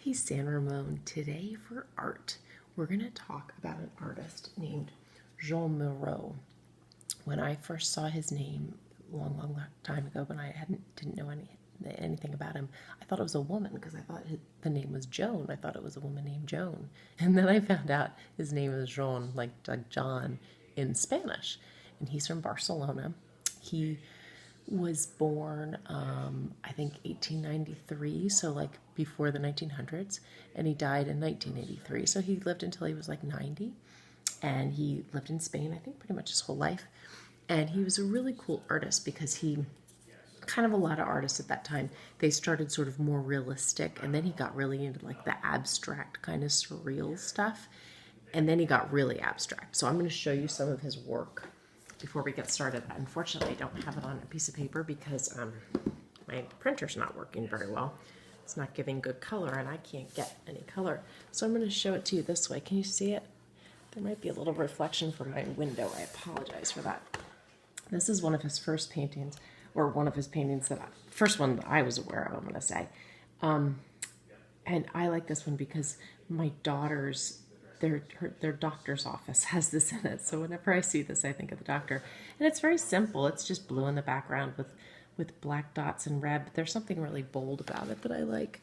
Hey San Ramon, today for art, we're going to talk about an artist named Joan Miro. When I first saw his name long time ago, when I didn't know anything about him, I thought it was a woman because I thought the name was Joan. I thought it was a woman named Joan. And then I found out his name is Joan, like John in Spanish. And he's from Barcelona. He was born, I think, 1893, so like before the 1900s, and he died in 1983. So he lived until he was like 90, and he lived in Spain, I think, pretty much his whole life. And he was a really cool artist because he, kind of a lot of artists at that time, they started sort of more realistic, and then he got really into like the abstract kind of surreal stuff, and then he got really abstract. So I'm going to show you some of his work before we get started. Unfortunately, I don't have it on a piece of paper because my printer's not working very well. It's not giving good color, and I can't get any color. So I'm going to show it to you this way. Can you see it? There might be a little reflection from my window. I apologize for that. This is one of his first paintings, or one of his paintings first one that I was aware of, I'm going to say. And I like this one because my daughter's their doctor's office has this in it. So whenever I see this, I think of the doctor. And it's very simple. It's just blue in the background with black dots and red. But there's something really bold about it that I like.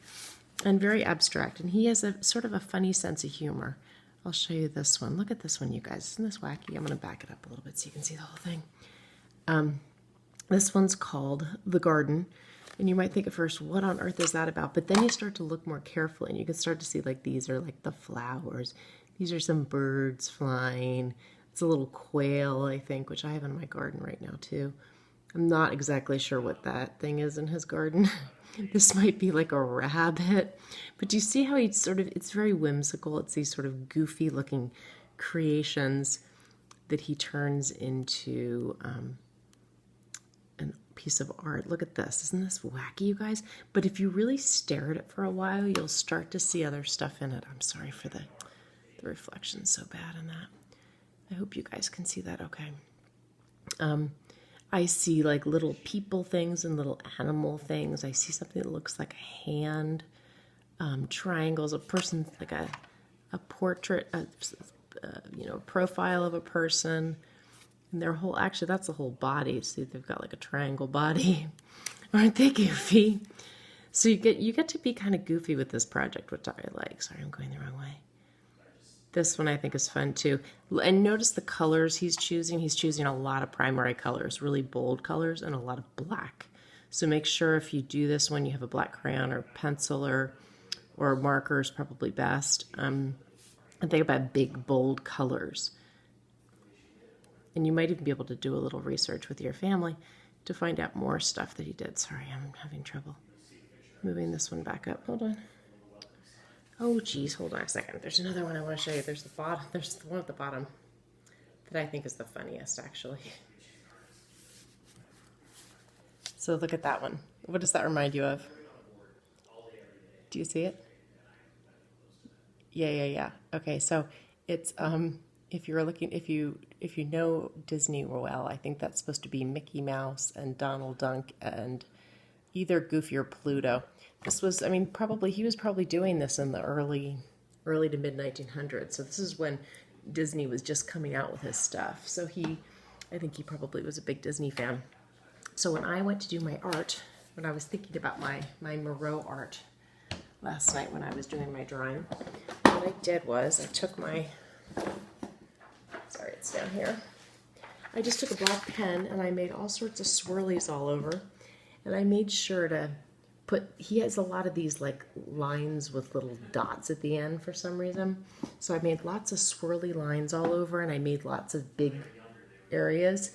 And very abstract. And he has a sort of a funny sense of humor. I'll show you this one. Look at this one, you guys. Isn't this wacky? I'm going to back it up a little bit so you can see the whole thing. This one's called The Garden. And you might think at first, what on earth is that about? But then you start to look more carefully, and you can start to see like these are like the flowers. These are some birds flying. It's a little quail, I think, which I have in my garden right now too. I'm not exactly sure what that thing is in his garden. This might be like a rabbit. But do you see how he sort of, it's very whimsical. It's these sort of goofy looking creations that he turns into a piece of art. Look at this. Isn't this wacky, you guys? But if you really stare at it for a while, you'll start to see other stuff in it. I'm sorry for the reflection's so bad in that. I hope you guys can see that okay. I see like little people things and little animal things. I see something that looks like a hand, triangles, a person, like a portrait, a profile of a person. And their whole, actually that's the whole body. See, they've got like a triangle body. Aren't they goofy? So you get to be kind of goofy with this project, which I like. Sorry, I'm going the wrong way. This one I think is fun too. And notice the colors he's choosing. He's choosing a lot of primary colors, really bold colors, and a lot of black. So make sure if you do this one, you have a black crayon or pencil or marker is probably best. And think about big, bold colors. And you might even be able to do a little research with your family to find out more stuff that he did. Sorry, I'm having trouble moving this one back up. Hold on. Oh, geez, hold on a second. There's another one I want to show you. There's the bottom. There's the one at the bottom that I think is the funniest, actually. So look at that one. What does that remind you of? Do you see it? Yeah. Okay, so it's if you're looking, if you know Disney well, I think that's supposed to be Mickey Mouse and Donald Duck and either Goofy or Pluto. This was, I mean, he was probably doing this in the early to mid 1900s. So this is when Disney was just coming out with his stuff. So I think he probably was a big Disney fan. So when I went to do my art, when I was thinking about my Miro art last night when I was doing my drawing, what I did was I took sorry, it's down here. I just took a black pen and I made all sorts of swirlies all over. And I made sure to he has a lot of these like lines with little dots at the end for some reason. So I made lots of swirly lines all over, and I made lots of big areas.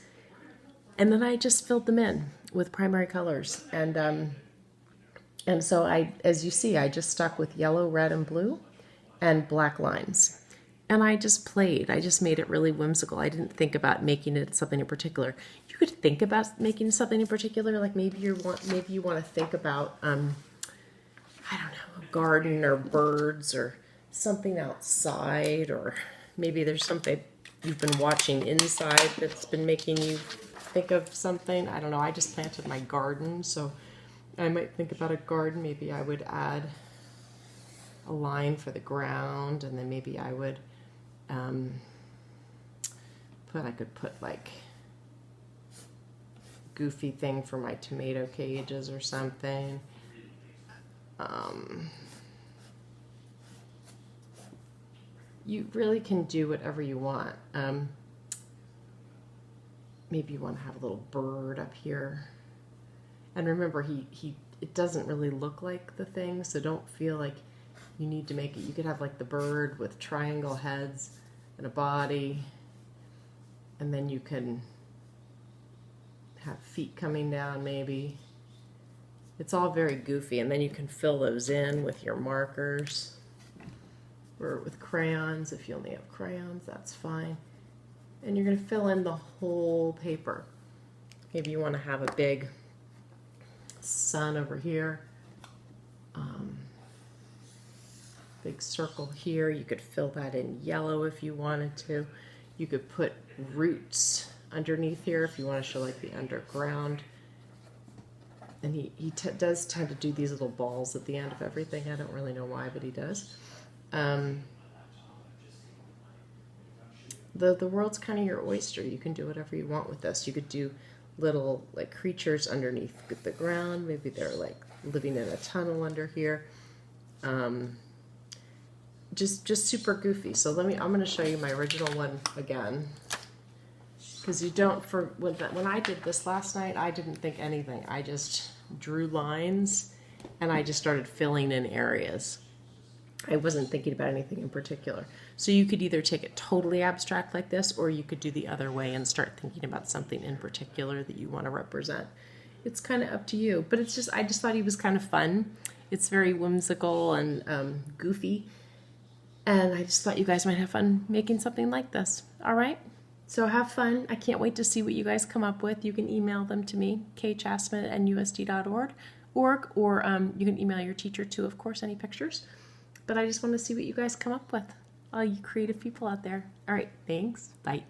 And then I just filled them in with primary colors. And so as you see, I just stuck with yellow, red, and blue and black lines. And I just played. I just made it really whimsical. I didn't think about making it something in particular. You could think about making something in particular, like maybe you want to think about, I don't know, a garden or birds or something outside, or maybe there's something you've been watching inside that's been making you think of something. I don't know. I just planted my garden, so I might think about a garden. Maybe I would add a line for the ground, and then maybe I would I could put like goofy thing for my tomato cages or something. You really can do whatever you want. Maybe you want to have a little bird up here. And remember, it doesn't really look like the thing, so don't feel like you need to make it. You could have like the bird with triangle heads and a body, and then you can have feet coming down maybe. It's all very goofy, and then you can fill those in with your markers or with crayons. If you only have crayons, that's fine. And you're going to fill in the whole paper. Maybe you want to have a big sun over here, big circle here. You could fill that in yellow if you wanted to. You could put roots underneath here if you want to show like the underground. And he does tend to do these little balls at the end of everything. I don't really know why, but he does. The world's kind of your oyster. You can do whatever you want with this. You could do little like creatures underneath the ground. Maybe they're like living in a tunnel under here. Just super goofy. So I'm going to show you my original one again, because you don't, when I did this last night, I didn't think anything. I just drew lines and I just started filling in areas. I wasn't thinking about anything in particular. So you could either take it totally abstract like this, or you could do the other way and start thinking about something in particular that you want to represent. It's kind of up to you, but I just thought he was kind of fun. It's very whimsical and goofy, and I just thought you guys might have fun making something like this. All right? So have fun. I can't wait to see what you guys come up with. You can email them to me, kchasman@nusd.org, or you can email your teacher too, of course, any pictures. But I just want to see what you guys come up with, all you creative people out there. All right, thanks. Bye.